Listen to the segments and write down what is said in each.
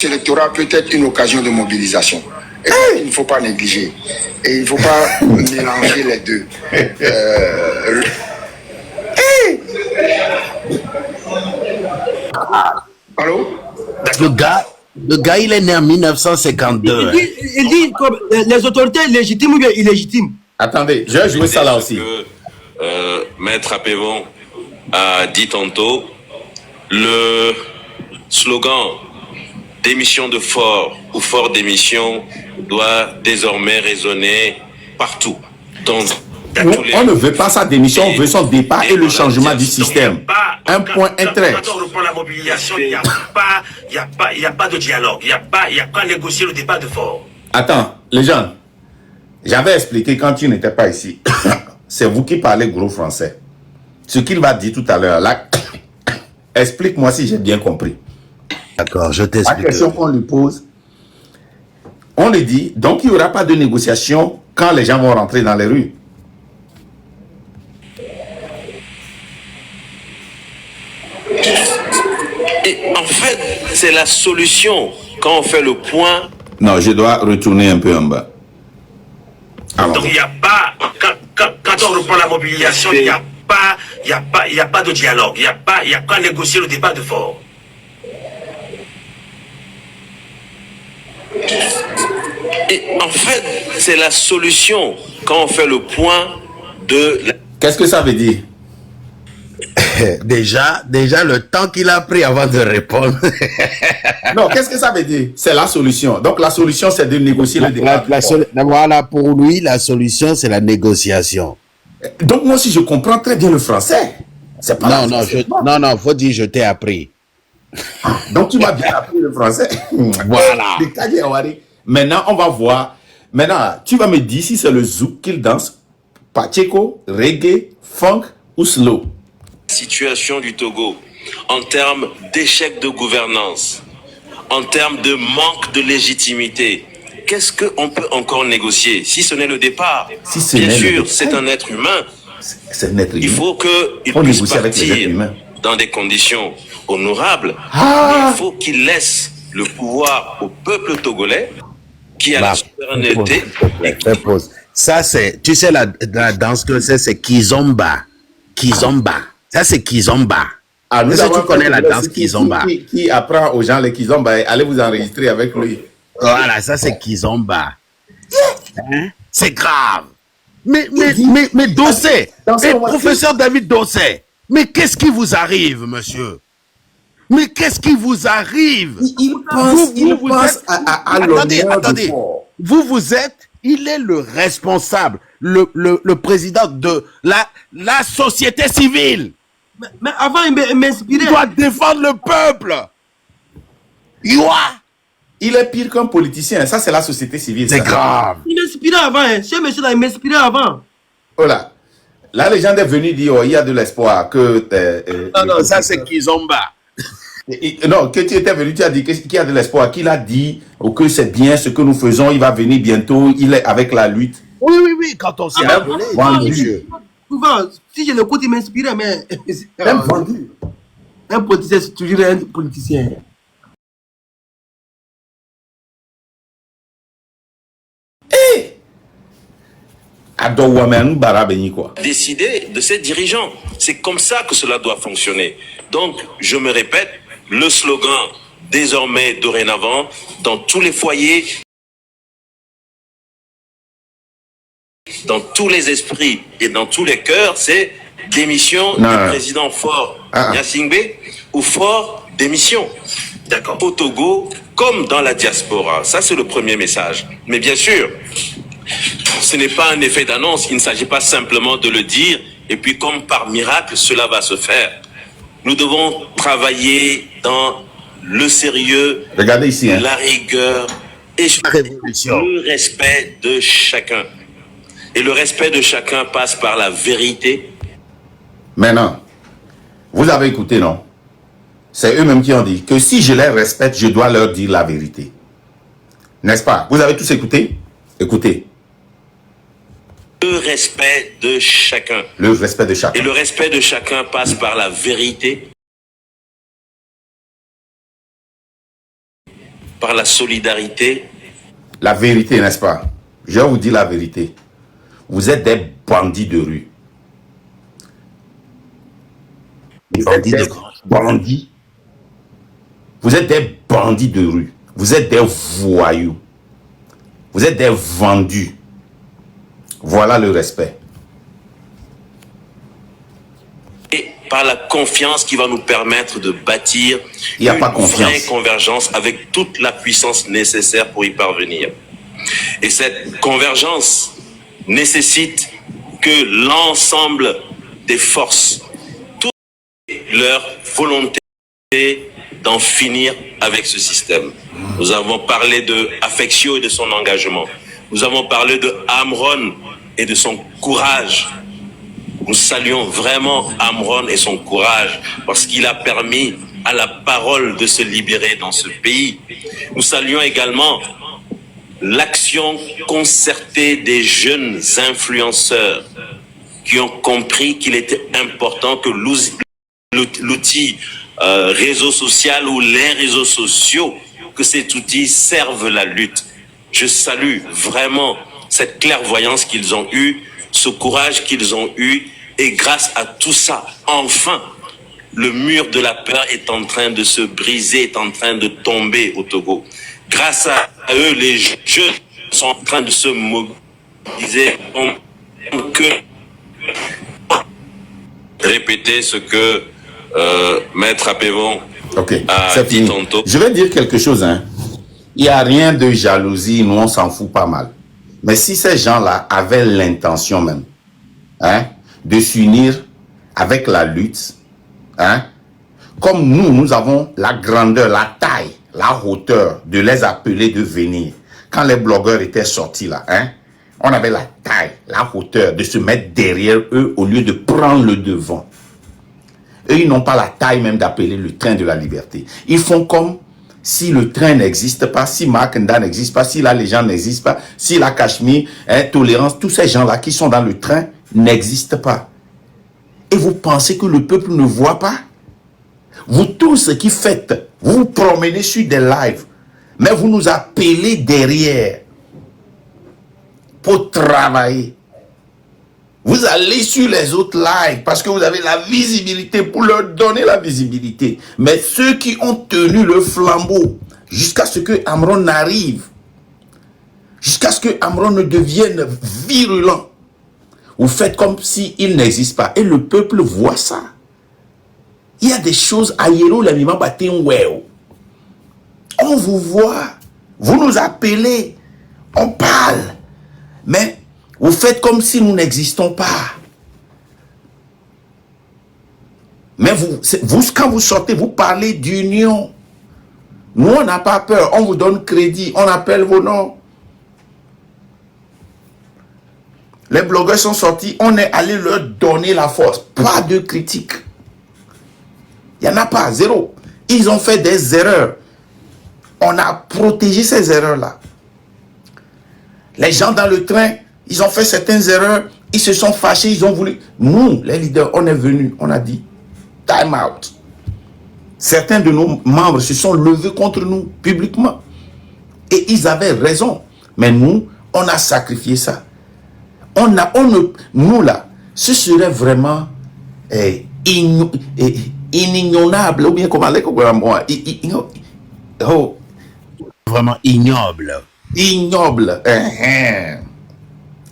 L'électorat peut être une occasion de mobilisation. Et il ne faut pas négliger. Et il ne faut pas mélanger les deux. Allô? Le gars, il est né en 1952. Il dit comme les autorités légitimes ou bien illégitimes. Attendez, je vais jouer ça là aussi. Maître Apévon a dit tantôt, le slogan démission de Faure ou Faure démission doit désormais résonner partout. Donc, on ne veut pas sa démission, on veut son départ et le changement du système. Un point, un trait. Quand on reprend la mobilisation, il n'y a pas de dialogue. Il n'y a pas négocier le départ de Faure. Attends, les gens, j'avais expliqué quand tu n'étais pas ici. C'est vous qui parlez gros français. Ce qu'il va dire tout à l'heure là, explique-moi si j'ai bien compris. D'accord, je t'explique. La question qu'on lui pose, on lui dit, donc il n'y aura pas de négociation quand les gens vont rentrer dans les rues. Et en fait, c'est la solution quand on fait le point. Non, je dois retourner un peu en bas. Alors. Donc il n'y a pas, quand on reprend la mobilisation, il n'y a pas de dialogue. Il n'y a pas négocier le départ de Faure. Et en fait, c'est la solution quand on fait le point de... Qu'est-ce que ça veut dire? Déjà, le temps qu'il a pris avant de répondre. Non, qu'est-ce que ça veut dire? C'est la solution. Donc la solution, c'est de négocier le départ. Voilà, pour lui, la solution, c'est la négociation. Donc moi aussi, je comprends très bien le français. C'est pas non, faut dire je t'ai appris. Donc tu m'as bien appris le français. Voilà. Maintenant, on va voir. Maintenant, tu vas me dire si c'est le zouk qu'il danse, pacheco, reggae, funk ou slow. Situation du Togo, en termes d'échec de gouvernance, en termes de manque de légitimité, qu'est-ce qu'on peut encore négocier si ce n'est le départ? Bien sûr, c'est un être humain. C'est un être humain. Il faut qu'il puisse partir dans des conditions honorables. Il faut qu'il laisse le pouvoir au peuple togolais qui a la souveraineté. Ça, c'est, tu sais, la danse que c'est Kizomba. Kizomba. Ça, c'est Kizomba. Ah, est-ce que tu connais la danse Kizomba? Qui apprend aux gens les Kizomba, allez vous enregistrer avec lui. Voilà, ça, c'est Kizomba. Hein? C'est grave. Mais Dossé, professeur David Dossé, mais qu'est-ce qui vous arrive, monsieur? Mais qu'est-ce qui vous arrive? Il pense à l'honneur. Attendez. Vous êtes, il est le responsable, le président de la société civile. Mais avant, il m'inspirait. Il doit défendre le peuple. Il est pire qu'un politicien. Ça, c'est la société civile. C'est grave. Il m'inspirait avant. Hein. Ce monsieur-là, il m'inspirait avant. Voilà. La légende est venue dire, oh, il y a de l'espoir que... non, ça c'est Kizomba. Non, que tu étais venu, tu as dit qu'il y a de l'espoir. Qu'il a dit que c'est bien ce que nous faisons, il va venir bientôt, il est avec la lutte. Oui, quand on s'est abonné. Souvent, si je l'écoute, il m'inspirait, mais... Même vendu. Un politicien, c'est toujours un politicien. Décider de ses dirigeants. C'est comme ça que cela doit fonctionner. Donc, je me répète, le slogan, désormais, dorénavant, dans tous les foyers, dans tous les esprits et dans tous les cœurs, c'est démission du président Faure Gnassingbé ou Faure démission. D'accord. Au Togo, comme dans la diaspora. Ça, c'est le premier message. Mais bien sûr, ce n'est pas un effet d'annonce. Il ne s'agit pas simplement de le dire et puis comme par miracle, cela va se faire. Nous devons travailler dans le sérieux, regardez ici, la rigueur et le respect de chacun. Et le respect de chacun passe par la vérité. Maintenant, vous avez écouté, non? C'est eux-mêmes qui ont dit que si je les respecte, je dois leur dire la vérité. N'est-ce pas? Vous avez tous écouté? Écoutez. Le respect de chacun. Le respect de chacun. Et le respect de chacun passe par la vérité. par la solidarité. La vérité, n'est-ce pas? Je vais vous dire la vérité. Vous êtes des bandits de rue. Bandits. Vous êtes des bandits de rue. Vous êtes des voyous. Vous êtes des vendus. Voilà le respect. Et par la confiance qui va nous permettre de bâtir une vraie convergence avec toute la puissance nécessaire pour y parvenir. Et cette convergence nécessite que l'ensemble des forces, toute leur volonté d'en finir avec ce système. Nous avons parlé de Afexio et de son engagement. Nous avons parlé de Amron et de son courage. Nous saluons vraiment Amron et son courage parce qu'il a permis à la parole de se libérer dans ce pays. Nous saluons également l'action concertée des jeunes influenceurs qui ont compris qu'il était important que l'outil réseau social ou les réseaux sociaux, que cet outil serve la lutte. Je salue vraiment cette clairvoyance qu'ils ont eue, ce courage qu'ils ont eu, et grâce à tout ça, enfin, le mur de la peur est en train de se briser, est en train de tomber au Togo. Grâce à eux, les jeunes sont en train de se mobiliser. Donc, répéter ce que Maître Apévon a dit tantôt. Je vais dire quelque chose. Hein. Il n'y a rien de jalousie, nous on s'en fout pas mal. Mais si ces gens-là avaient l'intention même de s'unir avec la lutte, comme nous avons la grandeur, la taille, la hauteur de les appeler de venir. Quand les blogueurs étaient sortis là, on avait la taille, la hauteur de se mettre derrière eux au lieu de prendre le devant. Eux, ils n'ont pas la taille même d'appeler le train de la liberté. Ils font comme si le train n'existe pas, si Makenda n'existe pas, si la légende n'existe pas, si la Cachemire, Tolérance, tous ces gens-là qui sont dans le train n'existent pas. Et vous pensez que le peuple ne voit pas? Vous tous qui faites, vous vous promenez sur des lives, mais vous nous appelez derrière pour travailler. Vous allez sur les autres lives parce que vous avez la visibilité pour leur donner la visibilité. Mais ceux qui ont tenu le flambeau jusqu'à ce que Amron arrive, jusqu'à ce que Amron ne devienne virulent, vous faites comme s'il n'existe pas. Et le peuple voit ça. Il y a des choses à Yero, la mima batin well. On vous voit, vous nous appelez, on parle, mais vous faites comme si nous n'existons pas. Mais vous, quand vous sortez, vous parlez d'union. Nous, on n'a pas peur, on vous donne crédit, on appelle vos noms. Les blogueurs sont sortis, on est allé leur donner la force. Pas de critique. Il n'y en a pas, zéro. Ils ont fait des erreurs. On a protégé ces erreurs-là. Les gens dans le train, ils ont fait certaines erreurs, ils se sont fâchés, ils ont voulu. Nous, les leaders, on est venus, on a dit, time out. Certains de nos membres se sont levés contre nous, publiquement. Et ils avaient raison. Mais nous, on a sacrifié ça. Nous là, ce serait vraiment inimaginable, ou bien comment vraiment ignoble. Ignoble.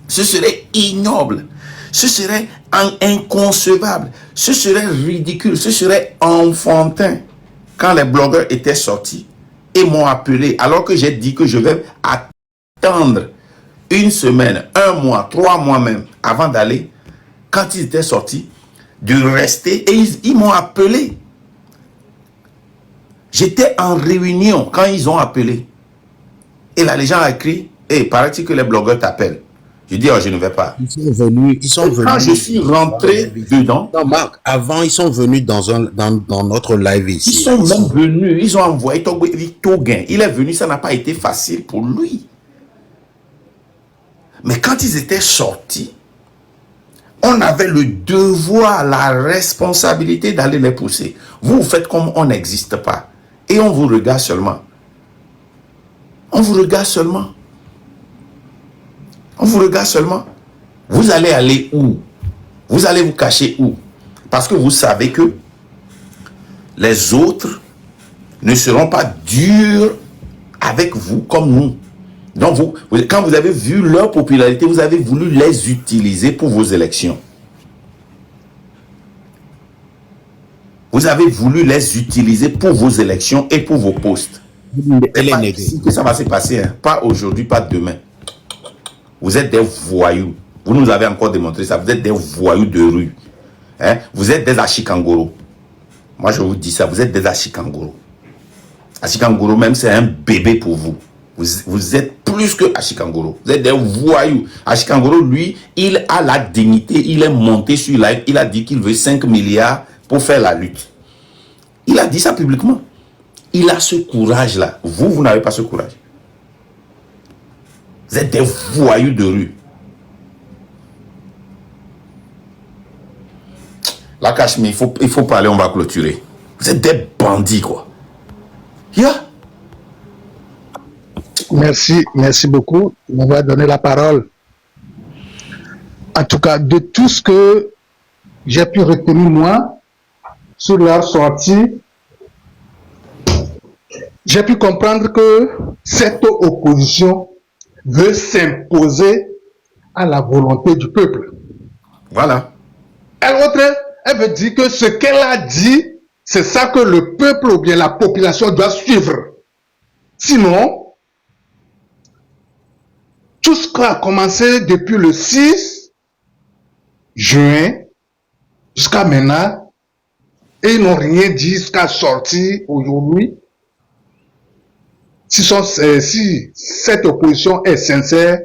Ce serait ignoble. Ce serait inconcevable. Ce serait ridicule. Ce serait enfantin. Quand les blogueurs étaient sortis et m'ont appelé, alors que j'ai dit que je vais attendre une semaine, 1 mois, 3 mois même, avant d'aller, quand ils étaient sortis, de rester, et ils m'ont appelé. J'étais en réunion quand ils ont appelé. Et là, les gens ont écrit, paraît-il que les blogueurs t'appellent. Je dis, oh, je ne vais pas. Ils sont venus. Quand je suis rentré dedans. Non, Marc, avant, ils sont venus dans notre live ici. Ils sont même venus, ils ont envoyé Togain. Il est venu, ça n'a pas été facile pour lui. Mais quand ils étaient sortis, on avait le devoir, la responsabilité d'aller les pousser. Vous faites comme on n'existe pas. Et on vous regarde seulement. On vous regarde seulement. On vous regarde seulement. Vous allez aller où? Vous allez vous cacher où? Parce que vous savez que les autres ne seront pas durs avec vous comme nous. Donc, quand vous avez vu leur popularité, vous avez voulu les utiliser pour vos élections. Vous avez voulu les utiliser pour vos élections et pour vos postes. C'est pas ici que ça va se passer, hein. Pas aujourd'hui, pas demain. Vous êtes des voyous. Vous nous avez encore démontré ça. Vous êtes des voyous de rue. Hein? Vous êtes des achikangoro. Moi, je vous dis ça. Vous êtes des achikangoro. Achikangoro, même, c'est un bébé pour vous. Vous êtes plus que Achikangoro. Vous êtes des voyous. Achikangoro, lui, il a la dignité. Il est monté sur live. Il a dit qu'il veut 5 milliards pour faire la lutte. Il a dit ça publiquement. Il a ce courage-là. Vous n'avez pas ce courage. Vous êtes des voyous de rue. La Cachemire, il faut parler, on va clôturer. Vous êtes des bandits, quoi. Merci beaucoup de m'avoir donné la parole. En tout cas, de tout ce que j'ai pu retenir, moi, sur leur sortie, j'ai pu comprendre que cette opposition veut s'imposer à la volonté du peuple. Voilà. Elle veut dire que ce qu'elle a dit, c'est ça que le peuple ou bien la population doit suivre. Sinon, tout ce qui a commencé depuis le 6 juin jusqu'à maintenant, et ils n'ont rien dit jusqu'à sortir aujourd'hui. Si cette opposition est sincère,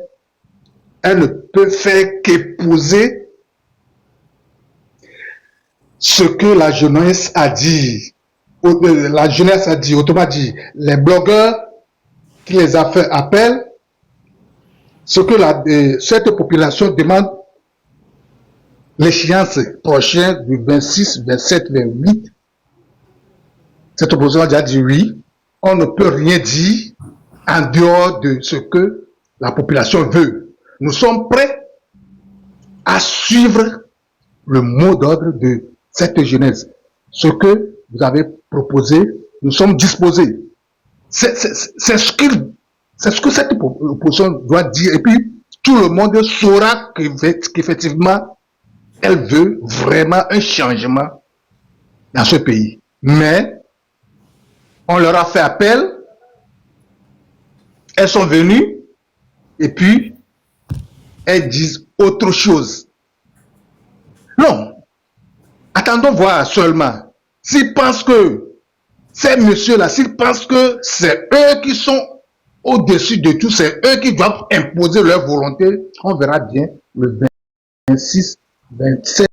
elle ne peut faire qu'épouser ce que la jeunesse a dit. La jeunesse a dit, autrement dit, les blogueurs qui les a fait appel, ce que cette population demande, l'échéance prochaine du 26, 27, 28, cette opposition a déjà dit oui. On ne peut rien dire en dehors de ce que la population veut. Nous sommes prêts à suivre le mot d'ordre de cette jeunesse. Ce que vous avez proposé, nous sommes disposés. C'est ce que cette opposition doit dire. Et puis, tout le monde saura qu'effectivement, elle veut vraiment un changement dans ce pays. Mais, on leur a fait appel, elles sont venues, et puis, elles disent autre chose. Non. Attendons voir seulement. S'ils pensent que, ces messieurs-là, s'ils pensent que c'est eux qui sont au-dessus de tout, c'est eux qui doivent imposer leur volonté, on verra bien le 26, 27.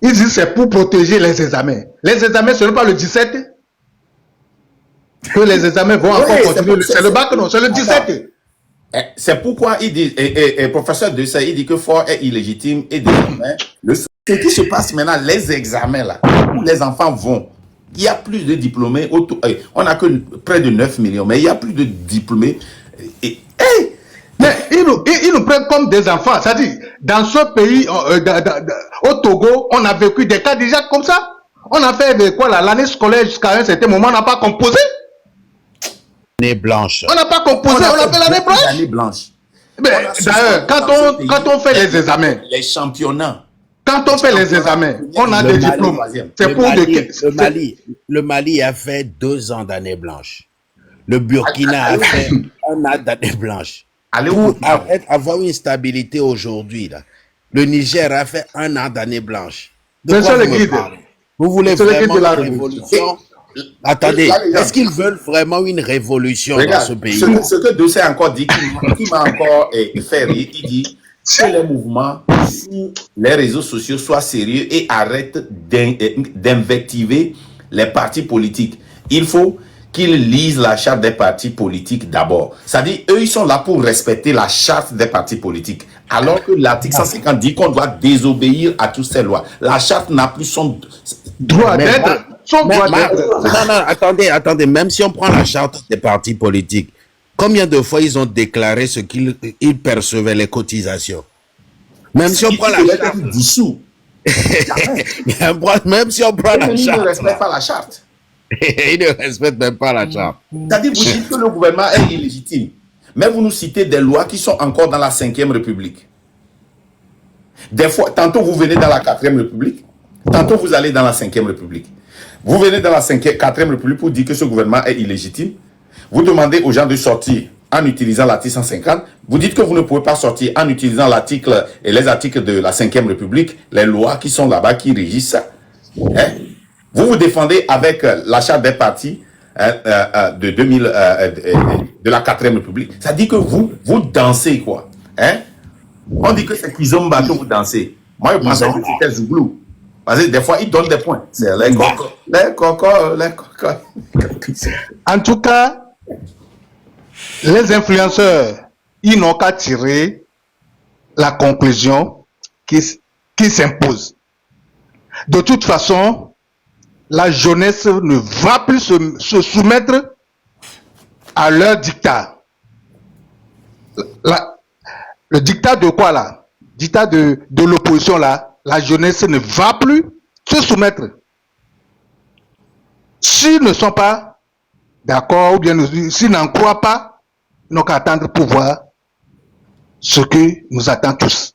Ils disent c'est pour protéger les examens. Les examens, ce n'est pas le 17 que les examens vont encore continuer. C'est le bac, non, c'est le 17. C'est pourquoi il dit, et professeur de ça, il dit que Fort est illégitime et ce qui se passe maintenant, les examens là, où les enfants vont, il y a plus de diplômés, on n'a que près de 9 millions, mais il y a plus de diplômés. Mais ils nous prennent comme des enfants. C'est-à-dire, dans ce pays, au Togo, on a vécu des cas déjà comme ça. On a fait l'année scolaire jusqu'à un certain moment, on n'a pas composé. L'année blanche. On n'a pas composé, on a fait l'année blanche. D'ailleurs, quand on fait les examens, les championnats. Quand on fait les examens, on a des diplômes. C'est pour le Mali a fait 2 ans d'année blanche. Le Burkina a fait 1 an d'année blanche. Pour avoir une stabilité aujourd'hui, là, le Niger a fait 1 an d'année blanche. Vous voulez vraiment une révolution? Attendez, est-ce qu'ils veulent vraiment une révolution dans ce pays? Ce que Dossé a encore dit, qui m'a encore fait rire, il dit que les mouvements sur les réseaux sociaux soient sérieux et arrêtent d'invectiver les partis politiques. Il faut qu'ils lisent la charte des partis politiques d'abord. C'est-à-dire, eux, ils sont là pour respecter la charte des partis politiques. Alors que l'article 150 dit qu'on doit désobéir à toutes ces lois. La charte n'a plus son droit d'être. Non, attendez. Même si on prend la charte des partis politiques, combien de fois ils ont déclaré ce qu'ils percevaient, les cotisations? Même si on prend la charte dissous. Même si on prend la charte. Ils ne respectent pas la charte. Ils ne respectent même pas la charte. C'est-à-dire, vous dites que le gouvernement est illégitime. Mais vous nous citez des lois qui sont encore dans la 5e République. Des fois, tantôt vous venez dans la 4e République, tantôt vous allez dans la 5e République. Vous venez dans la 4e République pour dire que ce gouvernement est illégitime. Vous demandez aux gens de sortir en utilisant l'article 150. Vous dites que vous ne pouvez pas sortir en utilisant l'article et les articles de la 5e République, les lois qui sont là-bas, qui régissent ça. Hein? Vous vous défendez avec la charte des partis de la 4e République. Ça dit que vous dansez, quoi. Hein? On dit que c'est Kizomba que vous dansez. Moi, je pensais que c'était Zouglou. Parce que des fois, ils donnent des points. C'est les cocos. En tout cas, les influenceurs, ils n'ont qu'à tirer la conclusion qui s'impose. De toute façon, la jeunesse ne va plus se soumettre à leur dictat. Le dictat de quoi là? Dictat de l'opposition là. La jeunesse ne va plus se soumettre. S'ils ne sont pas d'accord ou bien s'ils n'en croient pas, ils n'ont qu'à attendre pour voir ce que nous attend tous.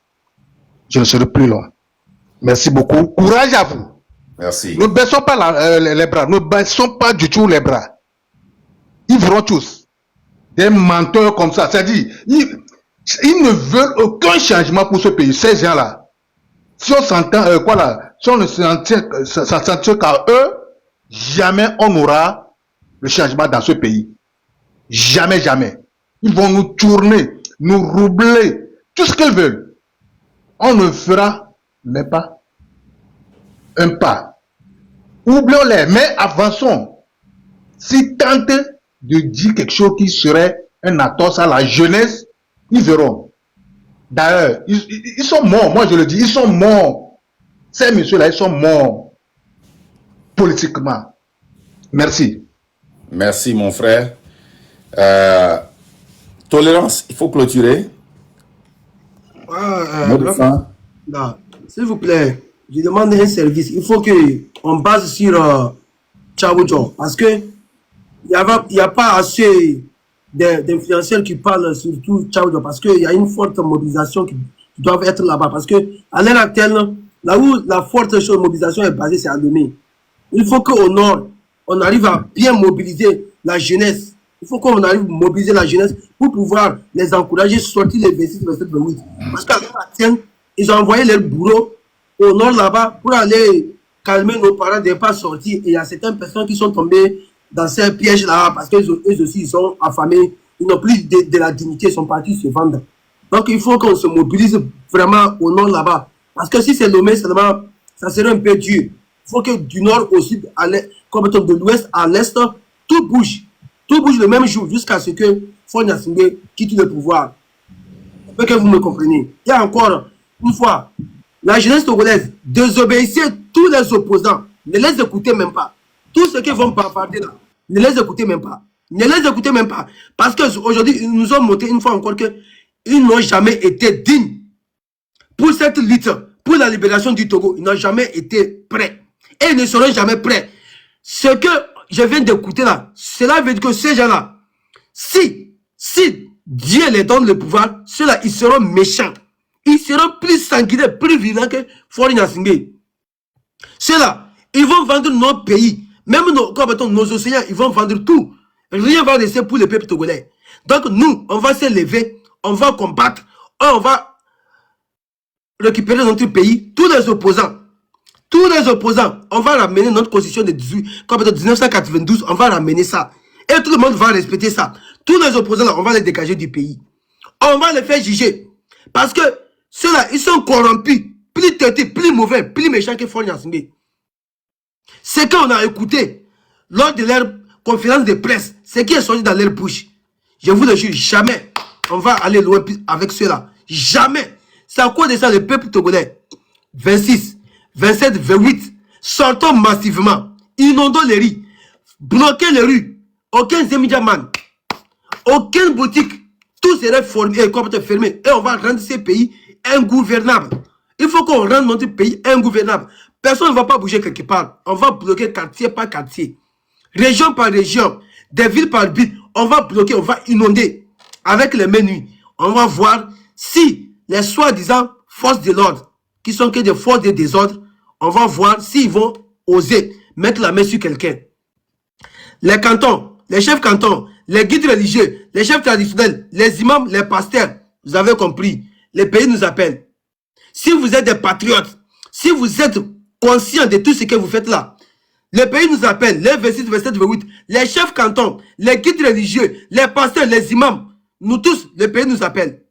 Je ne serai plus loin. Merci beaucoup. Courage à vous. Merci. Ne baissons pas les bras. Ne baissons pas du tout les bras. Ils verront tous. Des menteurs comme ça. C'est-à-dire, ils ne veulent aucun changement pour ce pays. Ces gens-là. Si on s'entend, si on ne s'en tient qu'à eux, jamais on aura le changement dans ce pays. Jamais, jamais. Ils vont nous tourner, nous roubler, tout ce qu'ils veulent. On ne fera même pas un pas. Oublions-les, mais avançons. Si tentent de dire quelque chose qui serait un attentat à la jeunesse, ils verront. D'ailleurs, ils sont morts, moi je le dis, ils sont morts. Ces messieurs-là, ils sont morts politiquement. Merci. Merci, mon frère. Tolérance, il faut clôturer. S'il vous plaît, je demande un service. Il faut qu'on base sur Tchaoudjon. Parce que il n'y a pas assez d'influenceurs qui parlent surtout Tchaoudjon. Parce qu'il y a une forte mobilisation qui doit être là-bas. Parce que à l'heure actuelle, là où la forte mobilisation est basée, c'est à Lomé. Il faut qu'au nord, on arrive à bien mobiliser la jeunesse. Il faut qu'on arrive à mobiliser la jeunesse pour pouvoir les encourager, sortir les 26, 27, 28. Parce qu'à l'heure actuelle, ils ont envoyé leur bourreau au nord là-bas pour aller calmer nos parents de ne pas sortir. Et il y a certaines personnes qui sont tombées dans ces pièges-là parce qu'eux aussi, ils sont affamés. Ils n'ont plus de la dignité, ils sont partis se vendre. Donc, il faut qu'on se mobilise vraiment au nord là-bas. Parce que si c'est Lomé seulement, ça serait un peu dur. Il faut que du nord au sud, comme de l'ouest à l'est, tout bouge. Tout bouge le même jour jusqu'à ce que Faure Gnassingbé quitte le pouvoir. Pour que vous me compreniez. Il y a encore une fois, la jeunesse togolaise, désobéissez tous les opposants. Ne les écoutez même pas. Tous ceux qui vont bavarder là, ne les écoutez même pas. Ne les écoutez même pas. Parce qu'aujourd'hui, ils nous ont montré une fois encore qu'ils n'ont jamais été dignes. Pour cette lutte, pour la libération du Togo, ils n'ont jamais été prêts. Et ils ne seront jamais prêts. Ce que je viens d'écouter là, cela veut dire que ces gens-là, si Dieu les donne le pouvoir, ceux-là, ils seront méchants. Ils seront plus sanguinaires, plus violents que Faure Gnassingbé. Ceux-là, ils vont vendre nos pays. Même nos océans, ils vont vendre tout. Rien va rester pour le peuple togolais. Donc nous, on va se lever, on va combattre, on va récupérer notre pays, tous les opposants, on va ramener notre constitution de 1992, on va ramener ça. Et tout le monde va respecter ça. Tous les opposants, là, on va les dégager du pays. On va les faire juger. Parce que ceux-là, ils sont corrompus, plus têtés, plus mauvais, plus méchants que Faure Gnassingbé. Ce qu'on a écouté lors de leur conférence de presse, ce qui est sorti dans leur bouche, je vous le jure, jamais on va aller loin avec ceux-là. Jamais. C'est à cause de ça le peuple togolais. 26, 27, 28. Sortons massivement. Inondons les rues. Bloquez les rues. Aucun Zemidiaman. Aucune boutique. Tout serait fermé. Et on va rendre ces pays ingouvernables. Il faut qu'on rende notre pays ingouvernables. Personne ne va pas bouger quelque part. On va bloquer quartier par quartier. Région par région. Des villes par ville. On va bloquer, on va inonder. Avec les menus. On va voir si les soi-disant forces de l'ordre, qui sont que des forces de désordre, on va voir s'ils vont oser mettre la main sur quelqu'un. Les cantons, les chefs cantons, les guides religieux, les chefs traditionnels, les imams, les pasteurs, vous avez compris, les pays nous appellent. Si vous êtes des patriotes, si vous êtes conscients de tout ce que vous faites là, les pays nous appellent, les 26, 27, 28, les chefs cantons, les guides religieux, les pasteurs, les imams, nous tous, les pays nous appellent.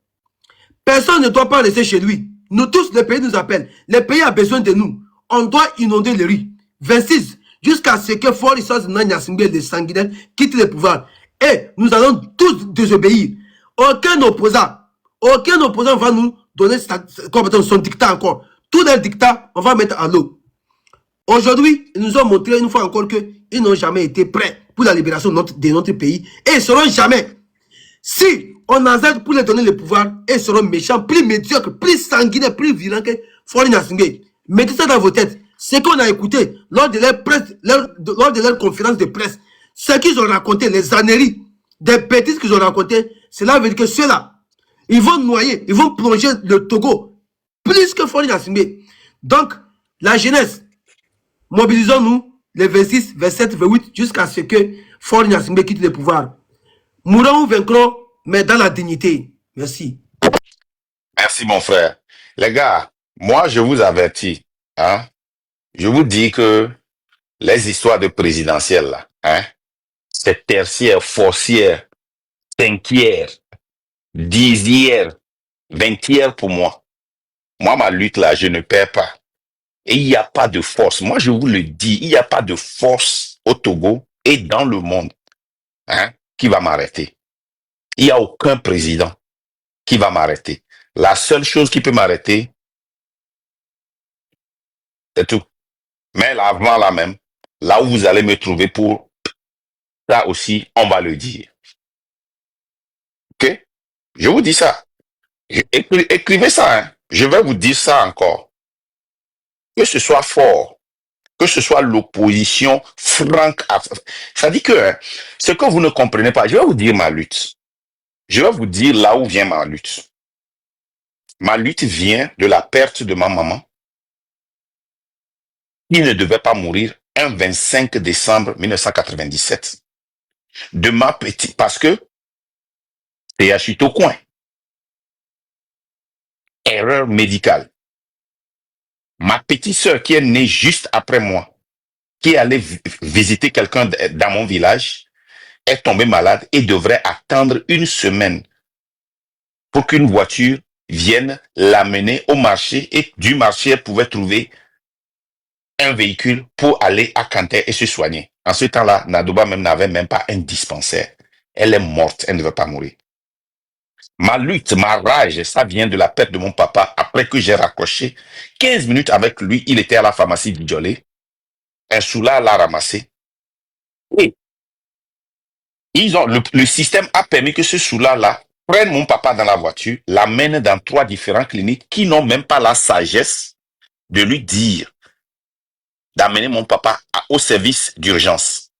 Personne ne doit pas rester chez lui. Nous tous, le pays nous appelle. Le pays a besoin de nous. On doit inonder les rues. 26, jusqu'à ce que Fort Issas Nanyasingbe, les sanguinaires, quittent le pouvoir. Et nous allons tous désobéir. Aucun opposant va nous donner son dictat encore. Tout les dictats, on va mettre à l'eau. Aujourd'hui, ils nous ont montré une fois encore qu'ils n'ont jamais été prêts pour la libération de notre pays. Et ils ne seront jamais. Si on accepte pour les donner le pouvoir, ils seront méchants, plus médiocres, plus sanguinaires, plus violents que Fort Gnassingbé. Mettez ça dans vos têtes. Ce qu'on a écouté lors de leur conférence de presse, ce qu'ils ont raconté, les âneries, des bêtises qu'ils ont racontées, cela veut dire que ceux-là, ils vont noyer, ils vont plonger le Togo plus que Fort Gnassingbé. Donc, la jeunesse, mobilisons-nous les 26, 27, 28 jusqu'à ce que Fort Gnassingbé quitte le pouvoir. Mourons ou vaincrons, mais dans la dignité. Merci. Merci, mon frère. Les gars, moi, je vous avertis. Hein, je vous dis que les histoires de présidentielles, là, hein, c'est tertiaire, forcière, cinquière, dixière, vingtière pour moi. Moi, ma lutte, là, je ne perds pas. Et il n'y a pas de force. Moi, je vous le dis, il n'y a pas de force au Togo et dans le monde, hein, qui va m'arrêter. Il n'y a aucun président qui va m'arrêter. La seule chose qui peut m'arrêter, c'est tout. Mais là, avant là même, là où vous allez me trouver pour ça aussi, on va le dire. Ok? Je vous dis ça. Écrivez ça. Hein. Je vais vous dire ça encore. Que ce soit fort, que ce soit l'opposition franque. Ça dit que hein, ce que vous ne comprenez pas, je vais vous dire ma lutte. Je vais vous dire là où vient ma lutte. Ma lutte vient de la perte de ma maman, qui ne devait pas mourir un 25 décembre 1997. De ma petite, parce que THU au coin. Erreur médicale. Ma petite sœur qui est née juste après moi, qui allait visiter quelqu'un dans mon village, est tombée malade et devrait attendre une semaine pour qu'une voiture vienne l'amener au marché, et du marché, elle pouvait trouver un véhicule pour aller à Kanté et se soigner. En ce temps-là, Nadoba même n'avait même pas un dispensaire. Elle est morte, elle ne veut pas mourir. Ma lutte, ma rage, ça vient de la perte de mon papa après que j'ai raccroché 15 minutes avec lui. Il était à la pharmacie Dijolé. Un soulard l'a ramassé. Et le système a permis que ce soulard-là prenne mon papa dans la voiture, l'amène dans 3 différentes cliniques qui n'ont même pas la sagesse de lui dire d'amener mon papa au service d'urgence.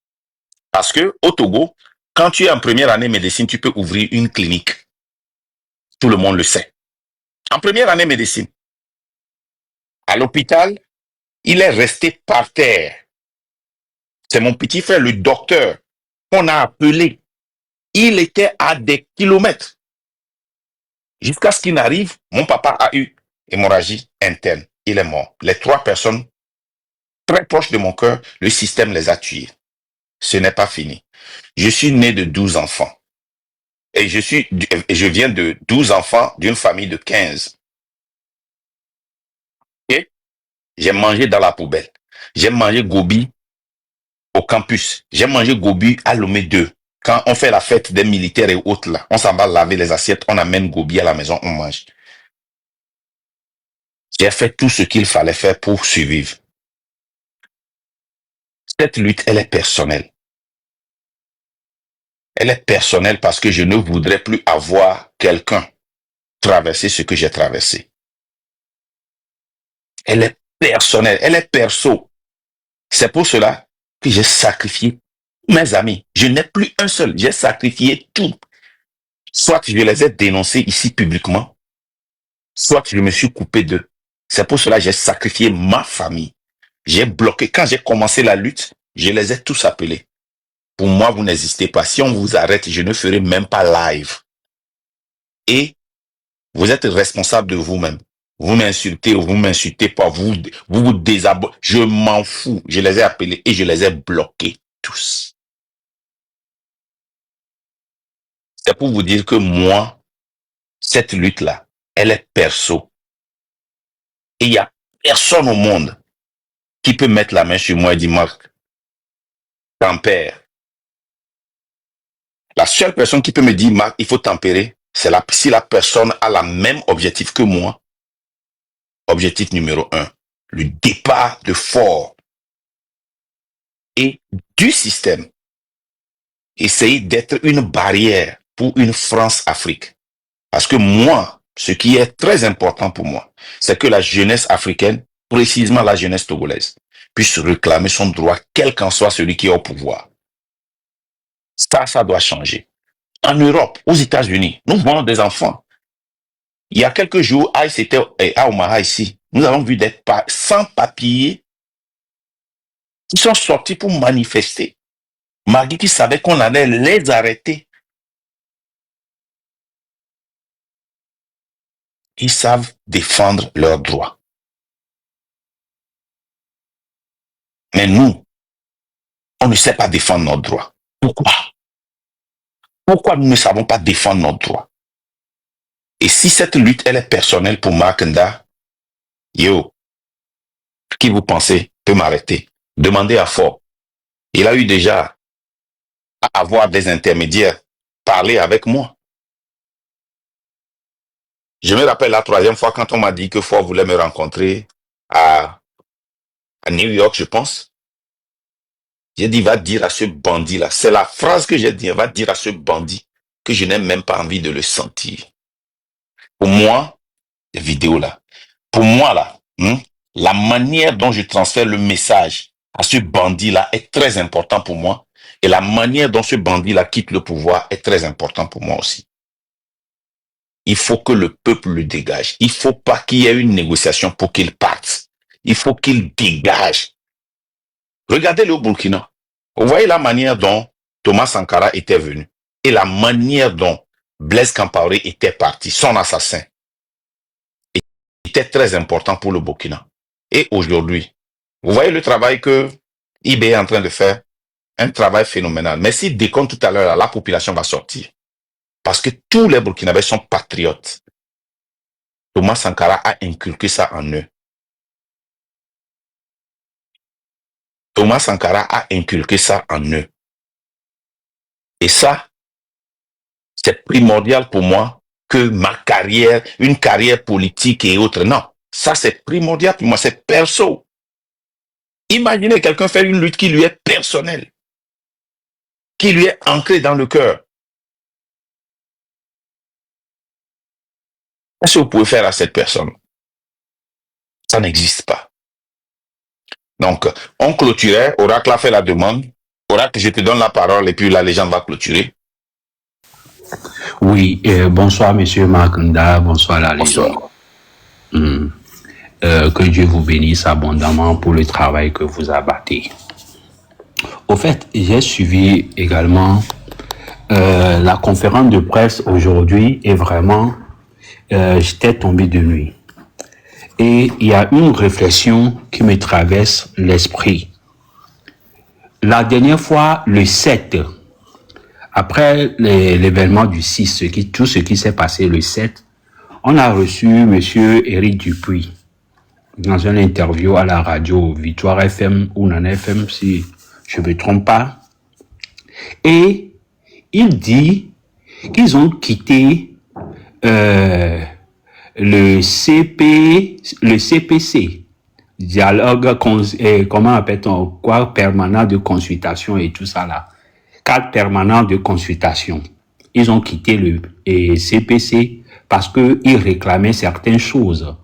Parce que au Togo, quand tu es en première année médecine, tu peux ouvrir une clinique. Tout le monde le sait. En première année médecine, à l'hôpital, il est resté par terre. C'est mon petit frère, le docteur, qu'on a appelé. Il était à des kilomètres. Jusqu'à ce qu'il n'arrive, mon papa a eu hémorragie interne. Il est mort. Les 3 personnes très proches de mon cœur, le système les a tués. Ce n'est pas fini. Je suis né de 12 enfants. Et je viens de 12 enfants d'une famille de 15. Et j'ai mangé dans la poubelle. J'ai mangé gobi au campus. J'ai mangé gobi à Lomé 2. Quand on fait la fête des militaires et autres là, on s'en va laver les assiettes, on amène gobi à la maison, on mange. J'ai fait tout ce qu'il fallait faire pour survivre. Cette lutte, elle est personnelle. Elle est personnelle parce que je ne voudrais plus avoir quelqu'un traverser ce que j'ai traversé. Elle est personnelle, elle est perso. C'est pour cela que j'ai sacrifié mes amis. Je n'ai plus un seul. J'ai sacrifié tout. Soit je les ai dénoncés ici publiquement, soit je me suis coupé d'eux. C'est pour cela que j'ai sacrifié ma famille. J'ai bloqué. Quand j'ai commencé la lutte, je les ai tous appelés. Pour moi, vous n'existez pas. Si on vous arrête, je ne ferai même pas live. Et vous êtes responsable de vous-même. Vous m'insultez ou vous m'insultez pas, vous désabonnez. Je m'en fous. Je les ai appelés et je les ai bloqués tous. C'est pour vous dire que moi, cette lutte-là, elle est perso. Et il n'y a personne au monde qui peut mettre la main sur moi et dire, Marc, tempère. La seule personne qui peut me dire, Marc, il faut tempérer, c'est si la personne a le même objectif que moi. Objectif numéro 1, le départ de Fort et du système. Essayer d'être une barrière pour une France-Afrique. Parce que moi, ce qui est très important pour moi, c'est que la jeunesse africaine, précisément la jeunesse togolaise, puisse réclamer son droit, quel qu'en soit celui qui est au pouvoir. Ça doit changer. En Europe, aux États-Unis, nous voyons des enfants. Il y a quelques jours, c'était à Omaha ici, nous avons vu des sans-papiers qui sont sortis pour manifester. Malgré qu'ils savaient qu'on allait les arrêter. Ils savent défendre leurs droits. Mais nous, on ne sait pas défendre nos droits. Pourquoi? Pourquoi nous ne savons pas défendre nos droits? Et si cette lutte, elle est personnelle pour Marc Nda, qui vous pensez peut m'arrêter? Demandez à Fort. Il a eu déjà à avoir des intermédiaires, parler avec moi. Je me rappelle la troisième fois quand on m'a dit que Fort voulait me rencontrer à New York, je pense. J'ai dit, va dire à ce bandit-là. C'est la phrase que j'ai dit. Va dire à ce bandit que je n'ai même pas envie de le sentir. Pour moi, les vidéos là, pour moi là, la manière dont je transfère le message à ce bandit-là est très important pour moi. Et la manière dont ce bandit-là quitte le pouvoir est très important pour moi aussi. Il faut que le peuple le dégage. Il faut pas qu'il y ait une négociation pour qu'il parte. Il faut qu'il dégage. Regardez-le au Burkina. Vous voyez la manière dont Thomas Sankara était venu et la manière dont Blaise Compaoré était parti, son assassin, était très important pour le Burkina. Et aujourd'hui, vous voyez le travail que IB est en train de faire, un travail phénoménal. Mais s'il décompte tout à l'heure, la population va sortir. Parce que tous les Burkinabés sont patriotes. Thomas Sankara a inculqué ça en eux. Thomas Sankara a inculqué ça en eux. Et ça, c'est primordial pour moi que ma carrière, une carrière politique et autres. Non, ça c'est primordial pour moi, c'est perso. Imaginez quelqu'un faire une lutte qui lui est personnelle, qui lui est ancrée dans le cœur. Qu'est-ce que vous pouvez faire à cette personne? Ça n'existe pas. Donc, on clôturait, Oracle a fait la demande. Oracle, je te donne la parole et puis la légende va clôturer. Oui, bonsoir Monsieur Marc Nda, bonsoir la légende. Que Dieu vous bénisse abondamment pour le travail que vous abattez. Au fait, j'ai suivi également la conférence de presse aujourd'hui et vraiment, j'étais tombé de nuit. Et il y a une réflexion qui me traverse l'esprit. La dernière fois, le 7, après l'événement du 6, tout ce qui s'est passé le 7, on a reçu Monsieur Éric Dupuis dans une interview à la radio Victoire FM ou Nana FM, si je ne me trompe pas. Et il dit qu'ils ont quitté le CPC, dialogue, comment appelle-t-on, quoi, permanent de consultation et tout ça là, cadre permanent de consultation. Ils ont quitté le CPC parce qu'ils réclamaient certaines choses.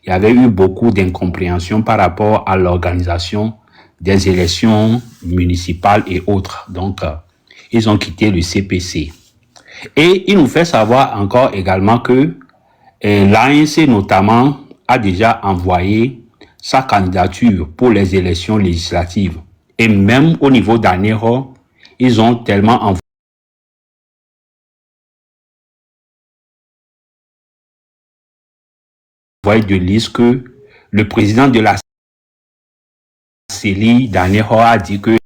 Il y avait eu beaucoup d'incompréhension par rapport à l'organisation des élections municipales et autres. Donc, ils ont quitté le CPC. Et il nous fait savoir encore également que l'ANC notamment a déjà envoyé sa candidature pour les élections législatives. Et même au niveau d'Anéro, ils ont tellement envoyé de liste que le président de la CELI d'Anéro a dit que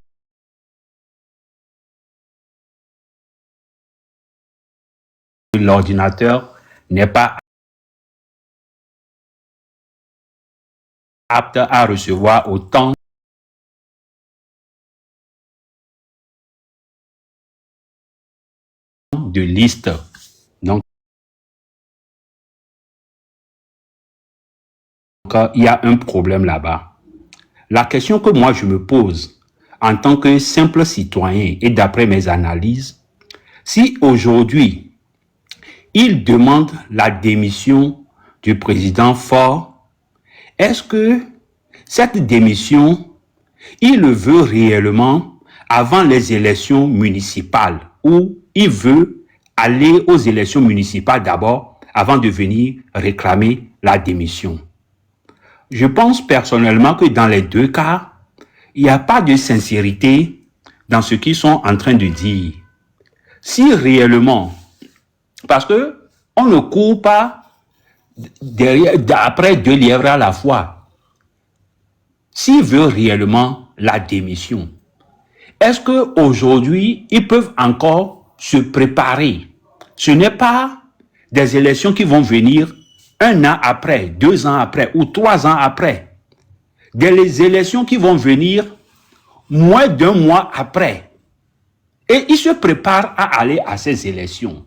l'ordinateur n'est pas apte à recevoir autant de listes. Donc, il y a un problème là-bas. La question que moi je me pose en tant que simple citoyen et d'après mes analyses, si aujourd'hui il demande la démission du président Faure, est-ce que cette démission, il le veut réellement avant les élections municipales ou il veut aller aux élections municipales d'abord avant de venir réclamer la démission? Je pense personnellement que dans les deux cas, il n'y a pas de sincérité dans ce qu'ils sont en train de dire. Si réellement, parce que on ne court pas après deux lièvres à la fois. S'il veut réellement la démission, est-ce qu'aujourd'hui, ils peuvent encore se préparer? Ce n'est pas des élections qui vont venir 1 an après, 2 ans après ou 3 ans après. Des élections qui vont venir moins d'1 mois après. Et ils se préparent à aller à ces élections.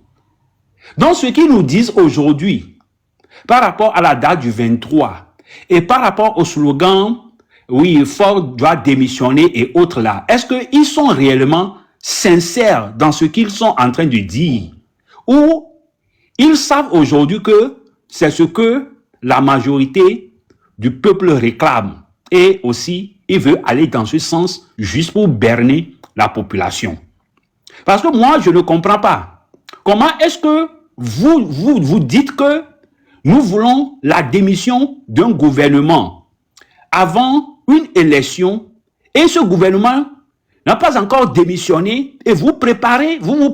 Donc, ce qu'ils nous disent aujourd'hui, par rapport à la date du 23 et par rapport au slogan, oui, Faure doit démissionner et autres là, est-ce qu'ils sont réellement sincères dans ce qu'ils sont en train de dire? Ou ils savent aujourd'hui que c'est ce que la majorité du peuple réclame et aussi il veut aller dans ce sens juste pour berner la population? Parce que moi, je ne comprends pas. Comment est-ce que vous dites que nous voulons la démission d'un gouvernement avant une élection et ce gouvernement n'a pas encore démissionné et vous vous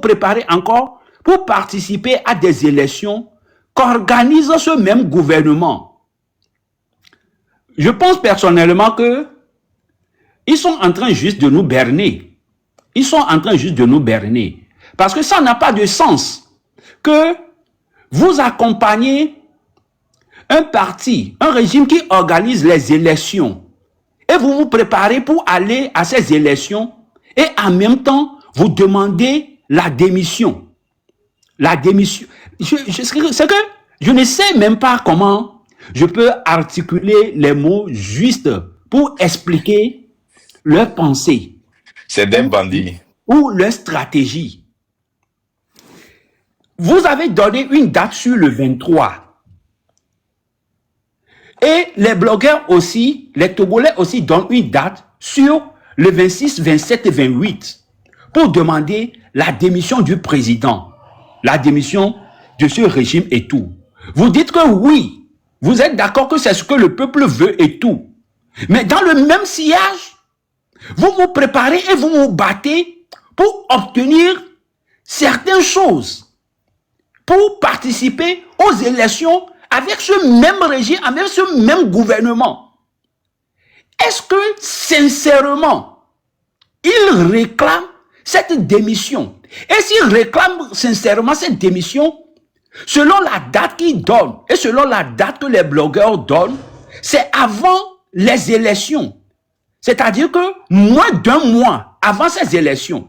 préparez encore pour participer à des élections qu'organise ce même gouvernement? Je pense personnellement que ils sont en train juste de nous berner. Ils sont en train juste de nous berner. Parce que ça n'a pas de sens que vous accompagnez un parti, un régime qui organise les élections et vous vous préparez pour aller à ces élections et en même temps, vous demandez la démission. La démission. C'est que je ne sais même pas comment je peux articuler les mots justes pour expliquer leur pensée. C'est des bandits. Ou leur stratégie. Vous avez donné une date sur le 23. Et les blogueurs aussi, les Togolais aussi donnent une date sur le 26, 27 et 28 pour demander la démission du président, la démission de ce régime et tout. Vous dites que oui, vous êtes d'accord que c'est ce que le peuple veut et tout. Mais dans le même sillage, vous vous préparez et vous vous battez pour obtenir certaines choses, pour participer aux élections avec ce même régime, avec ce même gouvernement. Est-ce que, sincèrement, ils réclament cette démission? Et s'ils réclament sincèrement cette démission, selon la date qu'ils donnent, et selon la date que les blogueurs donnent, c'est avant les élections. C'est-à-dire que moins d'1 mois avant ces élections,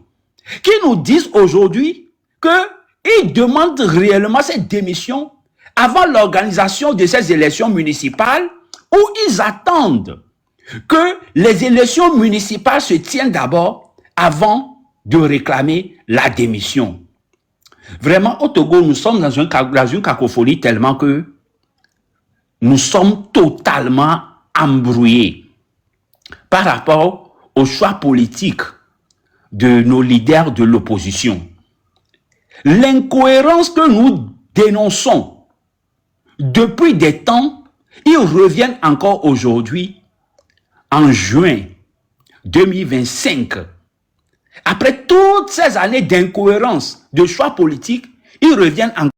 qui nous disent aujourd'hui qu'ils demandent réellement cette démission avant l'organisation de ces élections municipales, où ils attendent que les élections municipales se tiennent d'abord avant de réclamer la démission. Vraiment, au Togo, nous sommes dans une cacophonie tellement que nous sommes totalement embrouillés par rapport au choix politique de nos leaders de l'opposition. L'incohérence que nous dénonçons depuis des temps, ils reviennent encore aujourd'hui, en juin 2025. Après toutes ces années d'incohérence, de choix politiques, ils reviennent encore.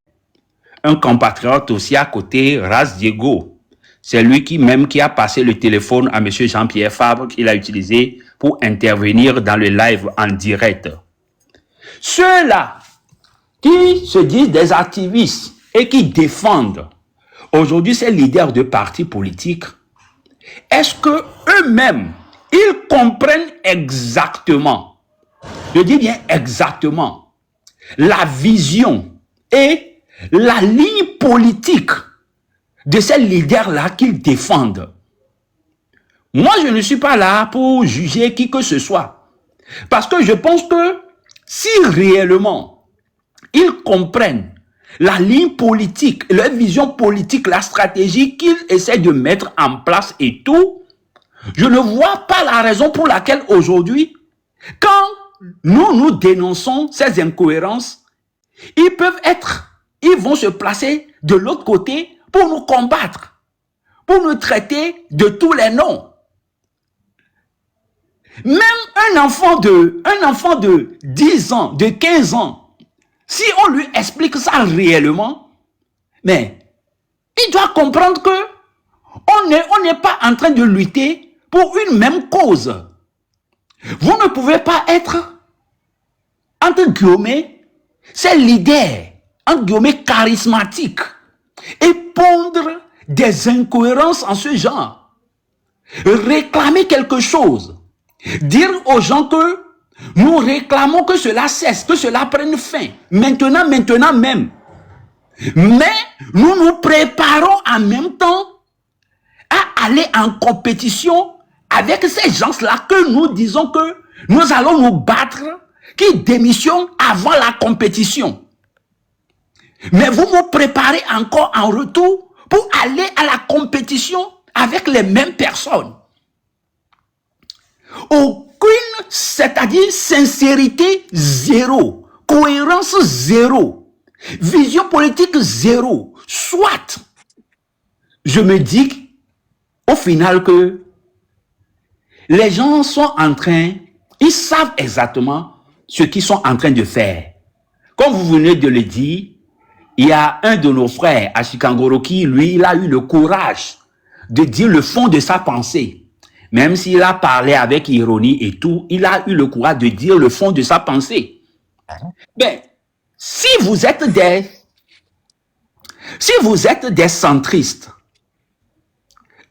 Un compatriote aussi à côté, Ras Diego, c'est lui qui a passé le téléphone à M. Jean-Pierre Fabre, qu'il a utilisé pour intervenir dans le live en direct. Ceux-là qui se disent des activistes et qui défendent aujourd'hui ces leaders de partis politiques, est-ce que eux-mêmes, ils comprennent exactement, je dis bien exactement, la vision et la ligne politique de ces leaders-là qu'ils défendent? Moi, je ne suis pas là pour juger qui que ce soit. Parce que je pense que si réellement ils comprennent la ligne politique, leur vision politique, la stratégie qu'ils essaient de mettre en place et tout, je ne vois pas la raison pour laquelle aujourd'hui, quand nous dénonçons ces incohérences, ils vont se placer de l'autre côté pour nous combattre, pour nous traiter de tous les noms. Même un enfant de 10 ans, de 15 ans, si on lui explique ça réellement, mais il doit comprendre que on n'est pas en train de lutter pour une même cause. Vous ne pouvez pas être, entre guillemets, ces leaders, entre guillemets, charismatiques, et pondre des incohérences en ce genre. Réclamer quelque chose. Dire aux gens que nous réclamons que cela cesse, que cela prenne fin. Maintenant même. Mais nous nous préparons en même temps à aller en compétition avec ces gens-là que nous disons que nous allons nous battre, qui démissionnent avant la compétition. Mais vous vous préparez encore en retour pour aller à la compétition avec les mêmes personnes. Aucune, c'est-à-dire sincérité zéro, cohérence zéro, vision politique zéro. Soit, je me dis au final que les gens sont en train, ils savent exactement ce qu'ils sont en train de faire. Comme vous venez de le dire, il y a un de nos frères, Ashikangoro, qui, lui, il a eu le courage de dire le fond de sa pensée. Même s'il a parlé avec ironie et tout, il a eu le courage de dire le fond de sa pensée. Ben, si vous êtes des centristes,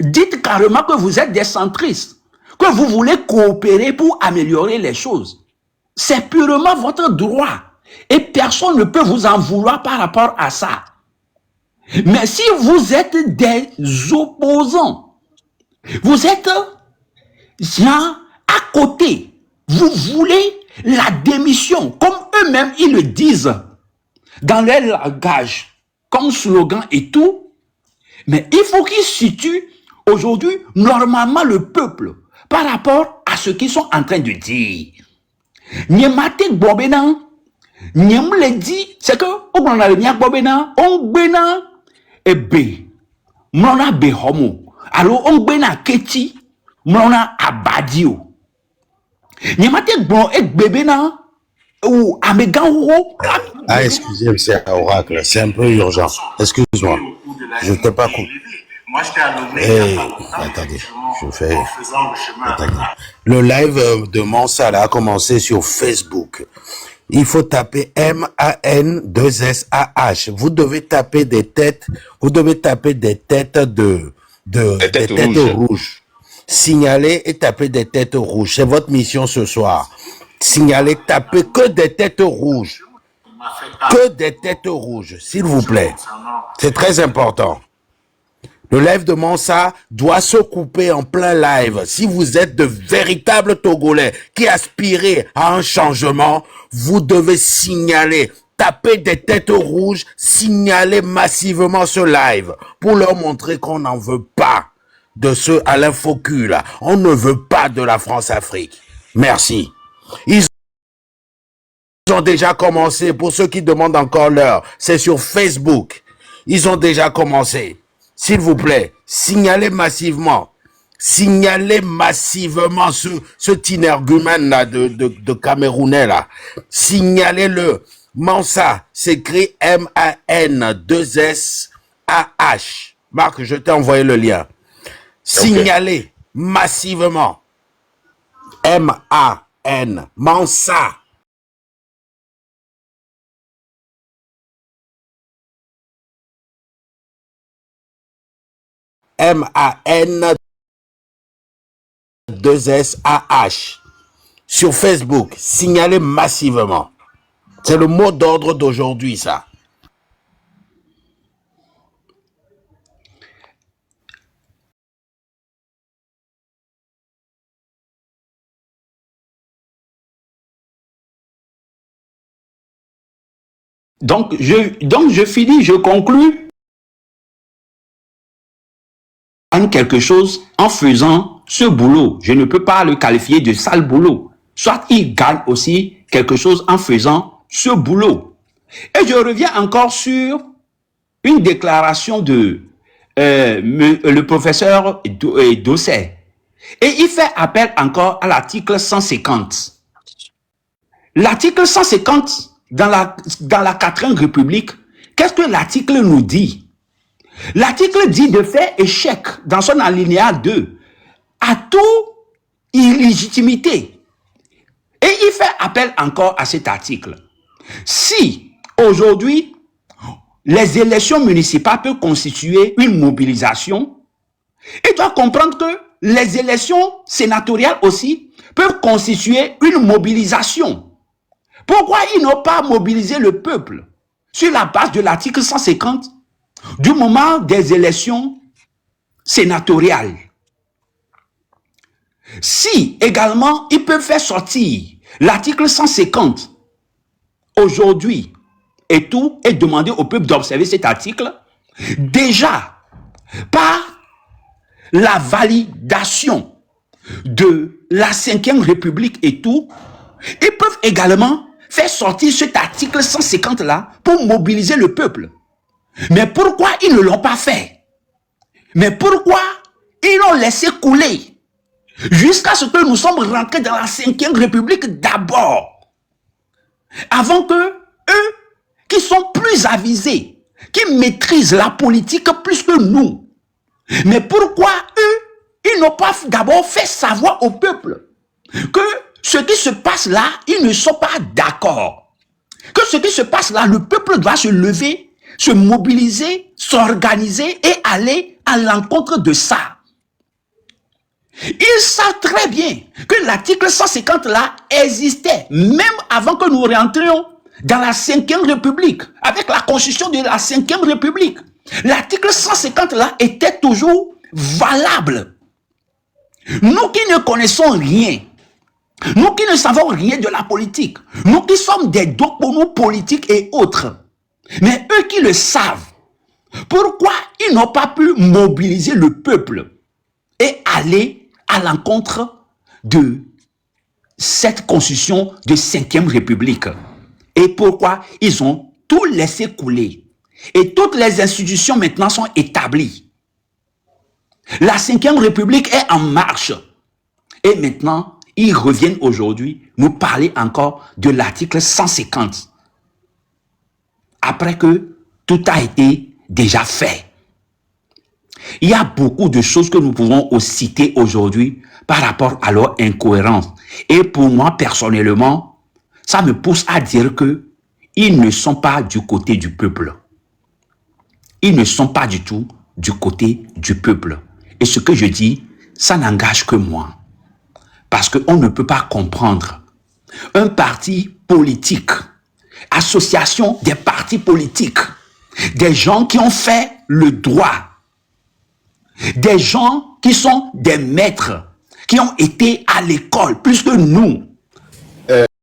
dites carrément que vous êtes des centristes, que vous voulez coopérer pour améliorer les choses. C'est purement votre droit. Et personne ne peut vous en vouloir par rapport à ça. Mais si vous êtes des opposants, vous êtes gens à côté, vous voulez la démission, comme eux-mêmes ils le disent dans leur langage, comme slogan et tout, mais il faut qu'ils situent aujourd'hui normalement le peuple par rapport à ce qu'ils sont en train de dire. Niemate Bobena, Niem le dit, c'est que on a le mia Bobena, on bena ebe, mona be homo, alors on bena keti, mona abadio. Niemate bon et bebena ou ameganro. Ah, excusez-moi, c'est Oracle, c'est un peu urgent. Excuse-moi, je t'ai pas coupé. Moi, j'étais à Lomé. Attendez, je fais. Attendez. Le live de Mansala a commencé sur Facebook. Il faut taper MAN2SAH. Vous devez taper des têtes. Vous devez taper des têtes des têtes rouges. Signalez et tapez des têtes rouges. C'est votre mission ce soir. Signalez, tapez que des têtes rouges. Que des têtes rouges, s'il vous plaît. C'est très important. Le live de Mansa doit se couper en plein live. Si vous êtes de véritables Togolais qui aspirez à un changement, vous devez signaler, taper des têtes rouges, signaler massivement ce live pour leur montrer qu'on n'en veut pas de ce Alain Faucu là. On ne veut pas de la France-Afrique. Merci. Ils ont déjà commencé, pour ceux qui demandent encore l'heure, c'est sur Facebook. Ils ont déjà commencé. S'il vous plaît, signalez massivement ce tinergumène là de Camerounais là. Signalez-le. Mansa s'écrit M-A-N-2-S-A-H. Marc, je t'ai envoyé le lien. Signalez massivement. M-A-N. Mansa. M-A-N-2-S-A-H. Sur Facebook, signalez massivement. C'est le mot d'ordre d'aujourd'hui, ça. Donc, je finis, je conclus quelque chose en faisant ce boulot. Je ne peux pas le qualifier de sale boulot. Soit il gagne aussi quelque chose en faisant ce boulot. Et je reviens encore sur une déclaration de le professeur Dossé. Et il fait appel encore à l'article 150. L'article 150 dans la 4e République, qu'est-ce que l'article nous dit? L'article dit de faire échec dans son alinéa 2 à toute illégitimité. Et il fait appel encore à cet article. Si aujourd'hui, les élections municipales peuvent constituer une mobilisation, il doit comprendre que les élections sénatoriales aussi peuvent constituer une mobilisation. Pourquoi ils n'ont pas mobilisé le peuple sur la base de l'article 150 du moment des élections sénatoriales? Si également ils peuvent faire sortir l'article 150 aujourd'hui et tout, et demander au peuple d'observer cet article, déjà par la validation de la 5e République et tout, ils peuvent également faire sortir cet article 150 là pour mobiliser le peuple. Mais pourquoi ils ne l'ont pas fait? Mais pourquoi ils l'ont laissé couler jusqu'à ce que nous sommes rentrés dans la 5e République d'abord, avant que eux qui sont plus avisés, qui maîtrisent la politique plus que nous, mais pourquoi eux, ils n'ont pas d'abord fait savoir au peuple que ce qui se passe là, ils ne sont pas d'accord. Que ce qui se passe là, le peuple doit se lever, se mobiliser, s'organiser et aller à l'encontre de ça. Ils savent très bien que l'article 150 là existait même avant que nous rentrions dans la 5e République, avec la constitution de la 5e République. L'article 150 là était toujours valable. Nous qui ne connaissons rien, nous qui ne savons rien de la politique, nous qui sommes des doponos politiques et autres, mais eux qui le savent, pourquoi ils n'ont pas pu mobiliser le peuple et aller à l'encontre de cette constitution de 5e République? Et pourquoi ils ont tout laissé couler? Et toutes les institutions maintenant sont établies. La 5e République est en marche. Et maintenant, ils reviennent aujourd'hui nous parler encore de l'article 150. Après que tout a été déjà fait. Il y a beaucoup de choses que nous pouvons aussi citer aujourd'hui par rapport à leur incohérence. Et pour moi, personnellement, ça me pousse à dire que ils ne sont pas du côté du peuple. Ils ne sont pas du tout du côté du peuple. Et ce que je dis, ça n'engage que moi. Parce qu'on ne peut pas comprendre un parti politique association des partis politiques, des gens qui ont fait le droit, des gens qui sont des maîtres, qui ont été à l'école plus que nous.